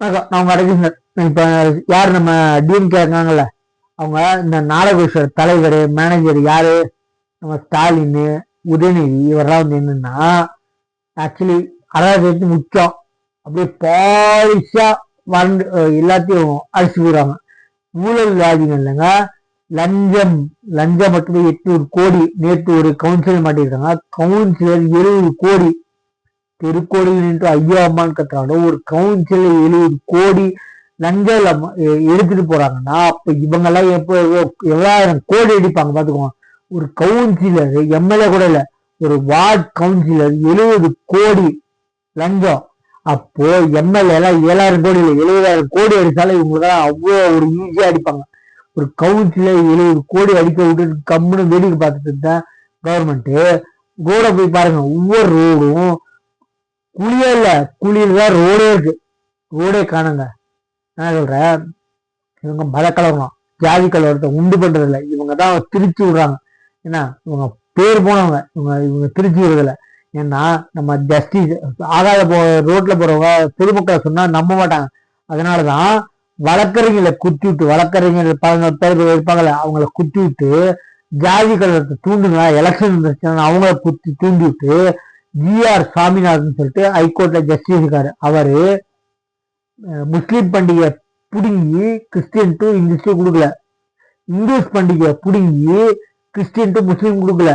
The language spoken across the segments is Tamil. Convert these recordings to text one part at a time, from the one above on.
நான் உங்க அடகிஸ்னர். இப்ப யார் நம்ம டிஎம்கே இருக்காங்கல்ல, அவங்க இந்த நாடகேஸ்வர் தலைவர் மேனேஜர் யாரு, நம்ம ஸ்டாலின், உதயநிதி இவரெல்லாம் வந்து என்னன்னா ஆக்சுவலி அதாவது முக்கியம் அப்படியே பாலிஷா வந்து எல்லாத்தையும் அடிச்சு போடுறாங்க. ஊழல் வியாதிகள் இல்லைங்க, லஞ்சம். லஞ்சம் மட்டுமே 800 கோடி. நேற்று ஒரு கவுன்சிலர் மாட்டிருக்காங்க. கவுன்சிலர் 70 கோடி. திருக்கோடியில் நின்று ஐயோ அம்மான்னு கத்துறாங்க. ஒரு கவுன்சிலர் 70 கோடி லஞ்சம் எடுத்துட்டு போறாங்கன்னா அப்ப இவங்க எல்லாம் எப்போ எவ்வளவு கோடி அடிப்பாங்க பாத்துக்கோங்க. ஒரு கவுன்சிலர் எம்எல்ஏ கூட இல்ல, ஒரு வார்டு கவுன்சிலர் 70 கோடி லஞ்சம். அப்போ எம்எல்ஏ எல்லாம் 7000 கோடி இல்லை, 70,000 கோடி அடிச்சாலும் இவங்களுக்கு அவ்வளோ ஒரு ஈஸியா அடிப்பாங்க. ஒரு கவுன்சிலர் 70 கோடி அடிக்க விட்டு கம்முன்னு வேடிக்கை பார்த்துட்டு இருந்தேன் கவர்மெண்ட். ரோட போய் பாருங்க, ஒவ்வொரு ரோடும் குழியே இல்ல, குழியில தான் ரோடே இருக்கு, ரோடே காணுங்க. நான் சொல்றேன், இவங்க மத கலவரம் ஜாதி கலவரத்தை உண்டு பண்றது இல்லை, இவங்க தான் திருச்சி விடுறாங்க. ஏன்னா இவங்க பேர் போனவங்க, இவங்க திருச்சி விடுறதில்ல. ஏன்னா நம்ம ஜஸ்டிஸ் ஆகாத ரோட்ல போறவங்க பொதுமக்களை சொன்னா நம்ப மாட்டாங்க. அதனாலதான் வழக்கறிஞர்களை குத்தி விட்டு, வழக்கறிஞர் 11 பேர் இருப்பாங்கல்ல, அவங்கள குத்தி விட்டு ஜாதி கலவரத்தை தூண்டுங்களா, எலெக்ஷன் இருந்துச்சுன்னா அவங்கள குத்தி தூண்டி விட்டு ஜிஆர் சாமிநாதன் சொல்லிட்டு ஹைகோர்ட்ல ஜஸ்டிஸ் இருக்காரு. அவரு முஸ்லீம் பண்டிகை புடுங்கி கிறிஸ்டியன் டு இந்துஸ் கொடுக்கல, இந்துஸ் பண்டிகை புடுங்கி கிறிஸ்டியன் டு முஸ்லீம் கொடுக்கல,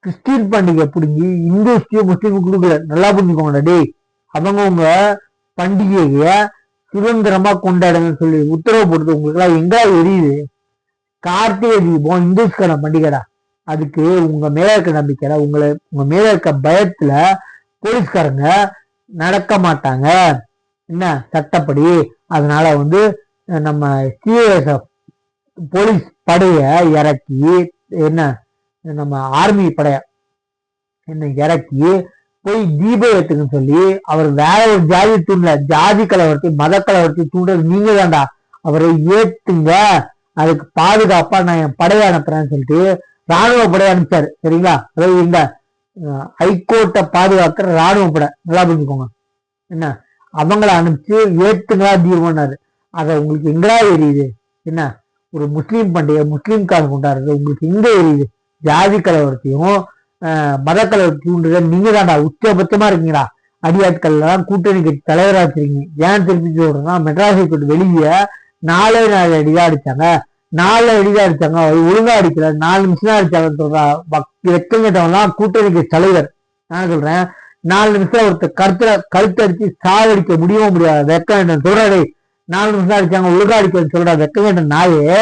கிறிஸ்டின் பண்டிகை புடுங்கி இந்துஸ் முஸ்லீம் கொடுக்கல. நல்லா புரிஞ்சுக்கோங்க டே. அவங்க உங்க பண்டிகைய சுதந்திரமா கொண்டாடுங்கன்னு சொல்லி உத்தரவு போடுறது உங்களுக்கு எல்லாம் எங்க எரியுது? கார்த்திகை தீபம் இந்துஸ்கான பண்டிகைடா. அதுக்கு உங்க மேல இருக்க நம்பிக்கையில, உங்க மேல இருக்க பயத்துல போலீஸ்காரங்க நடக்க மாட்டாங்க என்ன சட்டப்படி. அதனால வந்து நம்ம சிஎஸ்எஃப் போலீஸ் படைய இறக்கி, என்ன நம்ம ஆர்மி படைய என்ன இறக்கி போய் தீபம் ஏத்துக்குன்னு சொல்லி அவர் வேற ஒரு ஜாதி தூண்டல, ஜாதி கலவரத்தை மத கலவரத்தை தூண்டுறது நீங்க தான்டா. அவரை ஏத்துங்க, அதுக்கு பாதுகாப்பா நான் என் படையை அனுப்புறேன்னு சொல்லிட்டு ராணுவ படையை அனுப்பிச்சாரு. சரிங்களா? அதாவது இந்த ஹைகோர்ட்டை பாதுகாக்கிற ராணுவ படை, நல்லா புரிஞ்சுக்கோங்க என்ன, அவங்கள அனுப்பிச்சு ஏத்துங்களா தீர்மானாரு. அதை உங்களுக்கு எங்கடா எரியுது? என்ன ஒரு முஸ்லீம் பண்டிகை முஸ்லீம்காரங்க கொண்டாடுறது உங்களுக்கு எங்க எரியுது? ஜாதி கலவரத்தையும் மத கலவரத்தையும் நீங்க தான்டா உச்சபட்சமா இருக்கீங்களா. அடியாட்கள் எல்லாம் கூட்டணி கட்சி தலைவரா வச்சிருக்கீங்க. ஏன் திருப்பி சொல்றேன்னா, மெட்ராஸ் ஹைகோர்ட் வெளியே 4 அடிதான் அடிச்சாங்க, 4 அடிதான் அடிச்சாங்க, ஒழுங்கா அடிக்கல, 4 நிமிஷம் தான் அடிச்சாங்கன்னு சொல்றா வெக்கம் கேட்டவங்கலாம் கூட்டணி கட்சி தலைவர். நான் சொல்றேன், 4 நிமிஷம் ஒருத்தர் கழுத்து அடிச்சு சாவடிக்க முடியவும் முடியாது. வெக்கம் என்ன சொல்றாடே, 4 நிமிஷம் அடிச்சாங்க ஒழுங்கா அடிக்கன்னு சொல்றா வெக்கம் கேட்ட நாயே.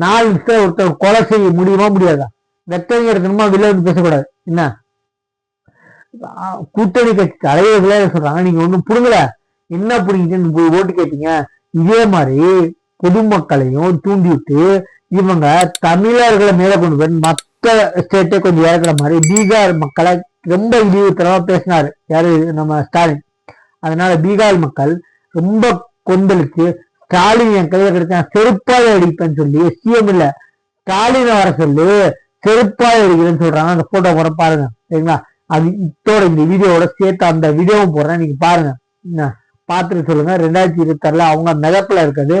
4 நிமிஷம் ஒருத்தர் கொலை செய்ய முடியுமா முடியாதா? வெக்கம் கேட்கணுமா வெளில வந்து பேசக்கூடாது. என்ன கூட்டணி கட்சி தலைவர்களே சொல்றாங்க, நீங்க ஒண்ணும் புடுங்கல, என்ன புடிங்கிட்டு போய் ஓட்டு கேட்டீங்க. இதே மாதிரி பொதுமக்களையும் தூண்டி விட்டு இவங்க தமிழர்களை மேல கொண்டு போய் மற்ற ஸ்டேட்டை கொஞ்சம் இறக்குற மாதிரி பீகார் மக்களை ரொம்ப இழிவுத்தனமா பேசினாரு யாரு, நம்ம ஸ்டாலின். அதனால பீகார் மக்கள் ரொம்ப கொந்தளிச்சு ஸ்டாலின் என் கையில கிடைச்சா செருப்பாய் அடிப்பேன்னு சொல்லி, சிஎம் இல்ல ஸ்டாலினை வர சொல்லி செருப்பாய் அடிக்கிறேன்னு சொல்றாங்க. அந்த போட்டோ கூட பாருங்க. சரிங்களா? அது இத்தோட இந்த வீடியோவோட சேர்த்து அந்த வீடியோவும் போடுறேன், நீங்க பாருங்க. பார்த்துட்டு சொல்லுங்க. 2026 அவங்க மிதப்புல இருக்கிறது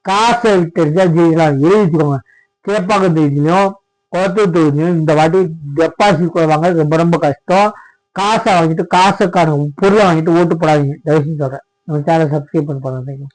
காசை தெரிஞ்சா ஜெயிக்கலாம். எழுதி வச்சுக்கோங்க. சேப்பாக்கம் தொகுதியிலையும் கோத்தூர் தொகுதியிலையும் இந்த வாட்டி டெபாசிட் வாங்க ரொம்ப ரொம்ப கஷ்டம். காசை வாங்கிட்டு காசுக்கான பொருளை வாங்கிட்டு ஓட்டு போடாதீங்க, தயவுசெய்து சொல்றேன். நம்ம சேனல் சப்ஸ்கிரைப் பண்ணி பாருங்க.